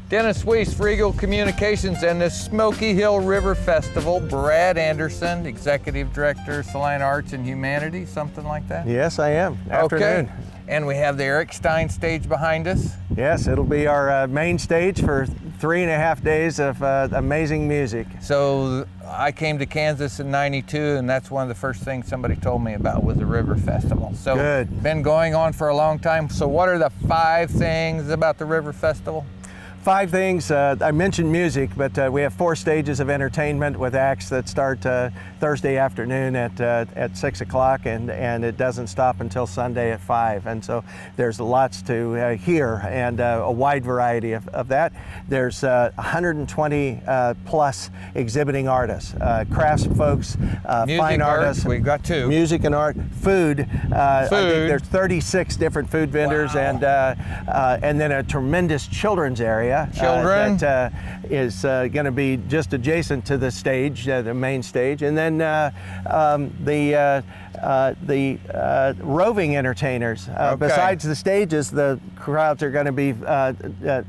Dennis Weiss, Regal Communications, and the Smoky Hill River Festival. Brad Anderson, Executive Director, Salina Arts and Humanities, something like that? Yes, I am. Afternoon. Okay. And we have the Eric Stein stage behind us. Yes, it'll be our main stage for 3.5 days of amazing music. So I came to Kansas in '92, and that's one of the first things somebody told me about was the River Festival. So good. Been going on for a long time. So what are the 5 things about the River Festival? 5 things. I mentioned music, but we have 4 stages of entertainment with acts that start Thursday afternoon at 6 o'clock, and it doesn't stop until Sunday at 5. And so there's lots to hear, and a wide variety of that. There's 120 plus exhibiting artists, crafts folks, fine artists. We've got 2. Music and art, food. I think there's 36 different food vendors. Wow. And then a tremendous children's area. That is going to be just adjacent to the stage, the main stage, and then the roving entertainers. Okay. Besides the stages, the crowds are going to be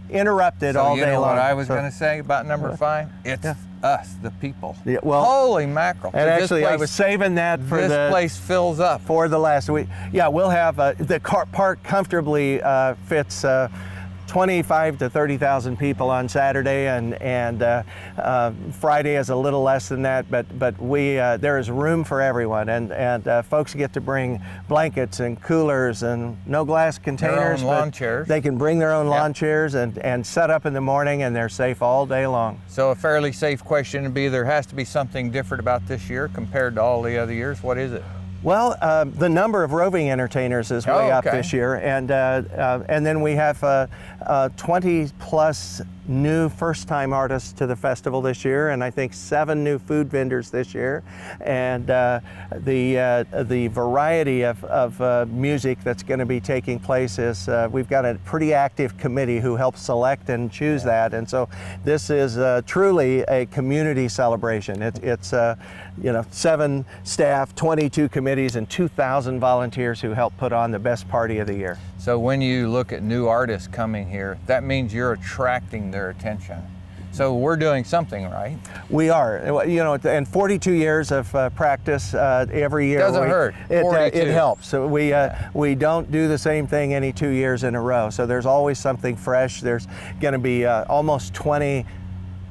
interrupted all day long. You know what I was going to say about number 5? It's us, the people. Yeah, well, holy mackerel! And actually, I was saving that for this place fills up for the last week. Yeah, we'll have the park comfortably fits 25 to 30,000 people on Saturday, and Friday is a little less than that, but there is room for everyone, and folks get to bring blankets and coolers and no glass containers. Their own lawn chairs. They can bring their own lawn chairs and set up in the morning, and they're safe all day long. So a fairly safe question would be, there has to be something different about this year compared to all the other years. What is it? Well, the number of roving entertainers is way up this year, and then we have 20 plus new first-time artists to the festival this year, and I think 7 new food vendors this year, and the variety of music that's going to be taking place is we've got a pretty active committee who helps select and choose that, and so this is truly a community celebration. It's 7 staff, 22 committees, and 2,000 volunteers who help put on the best party of the year. So when you look at new artists coming here, that means you're attracting their attention. So we're doing something right. We are. And 42 years of practice every year. Doesn't hurt. It helps. So we don't do the same thing any 2 years in a row. So there's always something fresh. There's going to be almost 20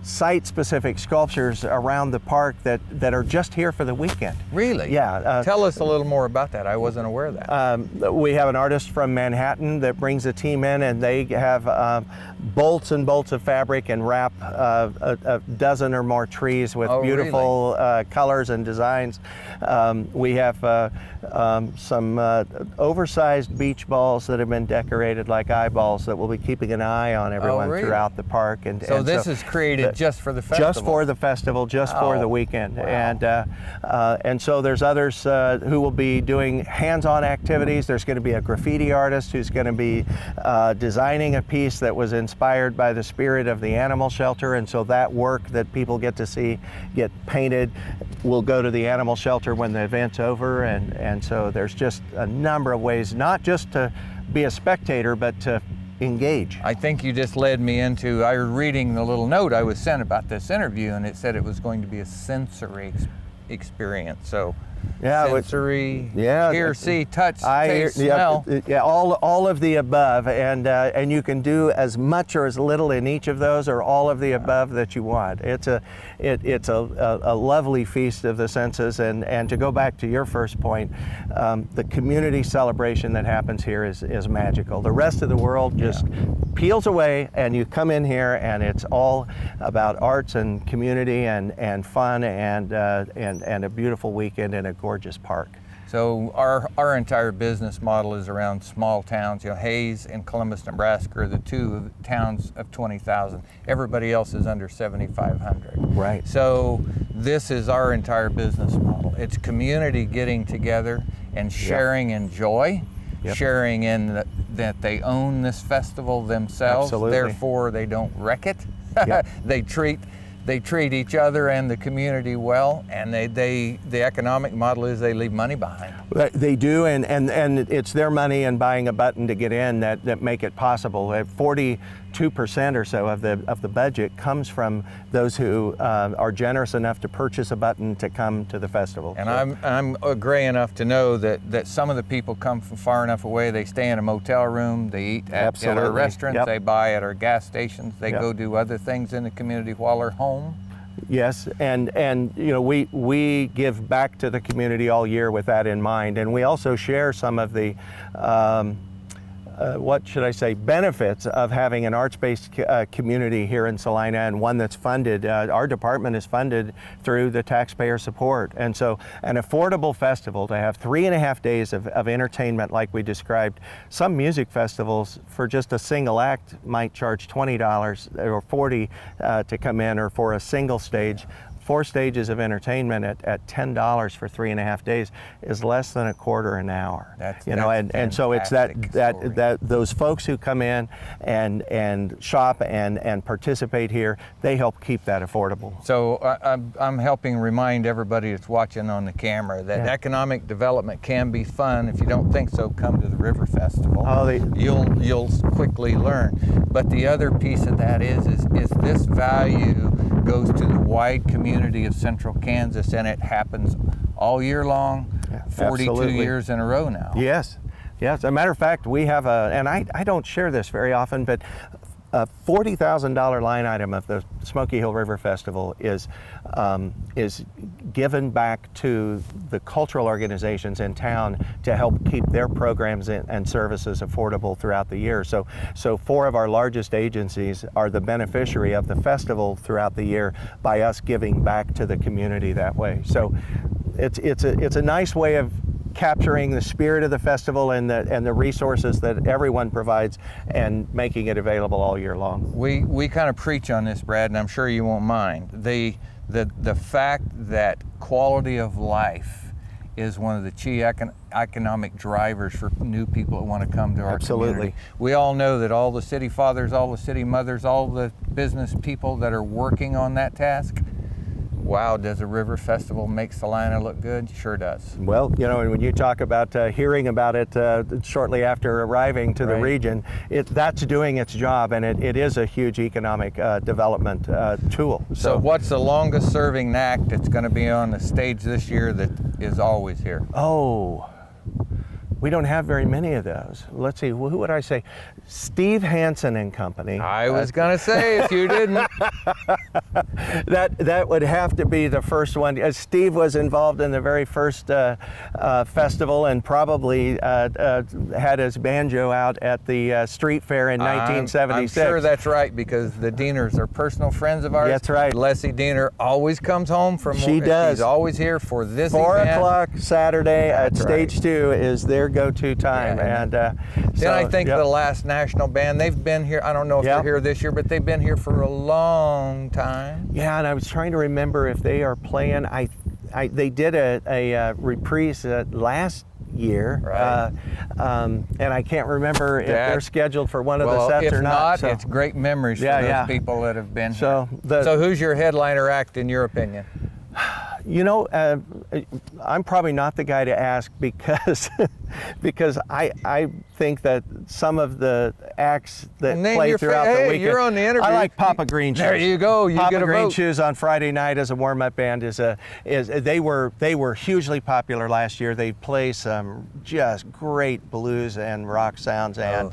site-specific sculptures around the park that are just here for the weekend. Really? Yeah. Tell us a little more about that. I wasn't aware of that. We have an artist from Manhattan that brings a team in, and they have bolts and bolts of fabric and wrap a dozen or more trees with beautiful colors and designs. We have some oversized beach balls that have been decorated like eyeballs that will be keeping an eye on everyone throughout the park. So this is created just for the festival? Just for the festival, just for the weekend. Wow. And so there's others who will be doing hands-on activities. There's going to be a graffiti artist who's going to be designing a piece that was inspired by the spirit of the animal shelter, and so that work that people get to see get painted will go to the animal shelter when the event's over, and so there's just a number of ways, not just to be a spectator, but to engage. I think you just led me into, I was reading the little note I was sent about this interview, and it said it was going to be a sensory experience. So sensory, hear, see, touch, taste, smell. Yeah, all of the above, and you can do as much or as little in each of those, or all of the above that you want. It's a lovely feast of the senses, and to go back to your first point, the community celebration that happens here is magical. The rest of the world just peels away, and you come in here, and it's all about arts and community and fun and a beautiful weekend in a gorgeous park. So our entire business model is around small towns. Hayes and Columbus, Nebraska are the 2 towns of 20,000. Everybody else is under 7,500. Right. So this is our entire business model. It's community getting together and sharing in joy, sharing in that they own this festival themselves. Absolutely. Therefore they don't wreck it. They treat each other and the community well, and the economic model is they leave money behind. They do, and it's their money and buying a button to get in that make it possible. 42 2% or so of the budget comes from those who are generous enough to purchase a button to come to the festival. And I'm gray enough to know that some of the people come from far enough away. They stay in a motel room, they eat at our restaurants, they buy at our gas stations, they go do other things in the community while they're home. Yes, and you know, we give back to the community all year with that in mind, and we also share some of the what should I say, benefits of having an arts-based community here in Salina, and one that's funded. Our department is funded through the taxpayer support, and so an affordable festival to have 3.5 days of entertainment like we described. Some music festivals for just a single act might charge $20 or $40 to come in, or for a single stage. 4 stages of entertainment at $10 for 3.5 days is less than $1/4 an hour. And so it's that those folks who come in and shop and participate here, they help keep that affordable. So I'm helping remind everybody that's watching on the camera that economic development can be fun. If you don't think so, come to the River Festival. You'll quickly learn. But the other piece of that is this value goes to the wide community of Central Kansas, and it happens all year long, 42 years in a row now. Yes, yes. As a matter of fact, we have and I don't share this very often, but a $40,000 line item of the Smoky Hill River Festival is given back to the cultural organizations in town to help keep their programs and services affordable throughout the year. So 4 of our largest agencies are the beneficiary of the festival throughout the year by us giving back to the community that way. So it's a nice way of capturing the spirit of the festival and the resources that everyone provides, and making it available all year long. We kind of preach on this, Brad, and I'm sure you won't mind. The fact that quality of life is one of the key economic drivers for new people that want to come to our community. We all know that all the city fathers, all the city mothers, all the business people that are working on that task, wow, does a river festival make Salina look good? Sure does. Well, you know, and when you talk about hearing about it shortly after arriving to the region, that's doing its job, and it is a huge economic development tool. So what's the longest serving act that's going to be on the stage this year that is always here? Oh, we don't have very many of those. Let's see, who would I say? Steve Hansen and Company. I was going to say, if you didn't. That would have to be the first one. Steve was involved in the very first festival, and probably had his banjo out at the street fair in 1976. I'm sure that's right, because the Dieners are personal friends of ours. That's right. Leslie Diener always comes home from She does. She's always here for this 4 event. o'clock Saturday at Stage 2 is their go-to time. And then I think the last national band, they've been here, I don't know if they're here this year, but they've been here for a long time. Yeah, and I was trying to remember if they are playing. They did a reprise last year, and I can't remember if they're scheduled for one of the sets or not. So. It's great memories for those people that have been here. So who's your headliner act in your opinion? You know, I'm probably not the guy to ask, because I think that some of the acts that play throughout the weekend. You're on the interview. I like Papa Green Shoes. There you go. You get a vote. Papa Green Shoes on Friday night as a warm-up band they were hugely popular last year. They play some just great blues and rock sounds, and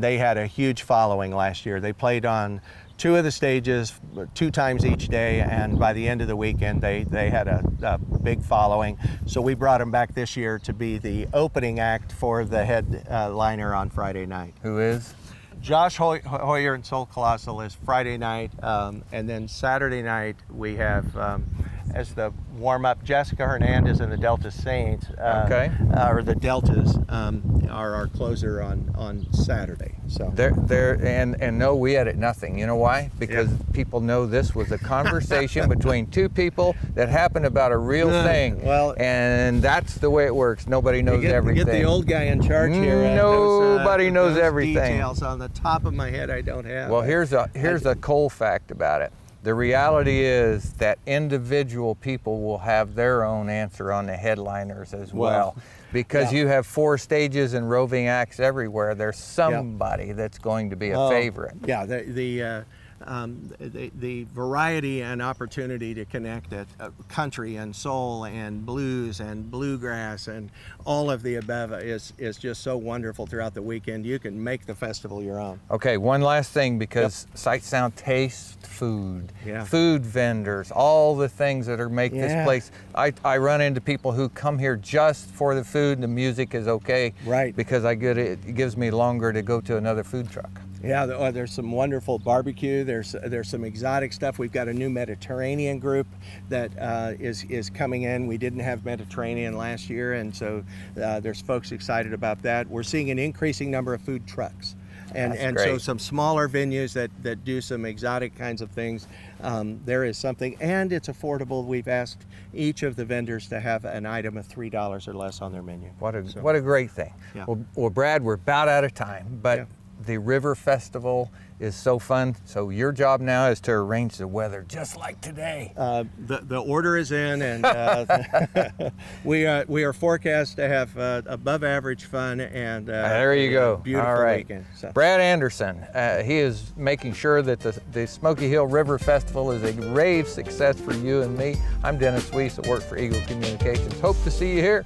they had a huge following last year. They played on 2 of the stages 2 times each day, and by the end of the weekend they had a big following. So we brought them back this year to be the opening act for the headliner on Friday night. Who is? Josh Hoyer and Soul Colossal is Friday night, and then Saturday night we have as the warm-up, Jessica Hernandez and the Delta Saints, or the Deltas, are our closer on Saturday. So and no, we edit nothing. You know why? Because people know this was a conversation between 2 people that happened about a real thing. Well, and that's the way it works. Nobody knows everything. Get the old guy in charge here. Nobody knows those everything. Details on the top of my head I don't have. Well, here's a cool fact about it. The reality is that individual people will have their own answer on the headliners as well. Because you have 4 stages and roving acts everywhere, there's somebody that's going to be a favorite. Yeah, the variety and opportunity to connect at country and soul and blues and bluegrass and all of the above is just so wonderful throughout the weekend. You can make the festival your own. Okay, one last thing, because sight, sound, taste, food, food vendors, all the things that are make this place. I run into people who come here just for the food, and the music is okay, because it gives me longer to go to another food truck. Yeah, there's some wonderful barbecue. There's some exotic stuff. We've got a new Mediterranean group that is coming in. We didn't have Mediterranean last year, and so there's folks excited about that. We're seeing an increasing number of food trucks. And so some smaller venues that do some exotic kinds of things. There is something, and it's affordable. We've asked each of the vendors to have an item of $3 or less on their menu. What a great thing. Yeah. Well, Brad, we're about out of time, but the River Festival is so fun. So your job now is to arrange the weather, just like today. The order is in, and we are forecast to have above average fun and there you go. Beautiful weekend. So. Brad Anderson, he is making sure that the Smoky Hill River Festival is a rave success for you and me. I'm Dennis Weiss, that works for Eagle Communications. Hope to see you here.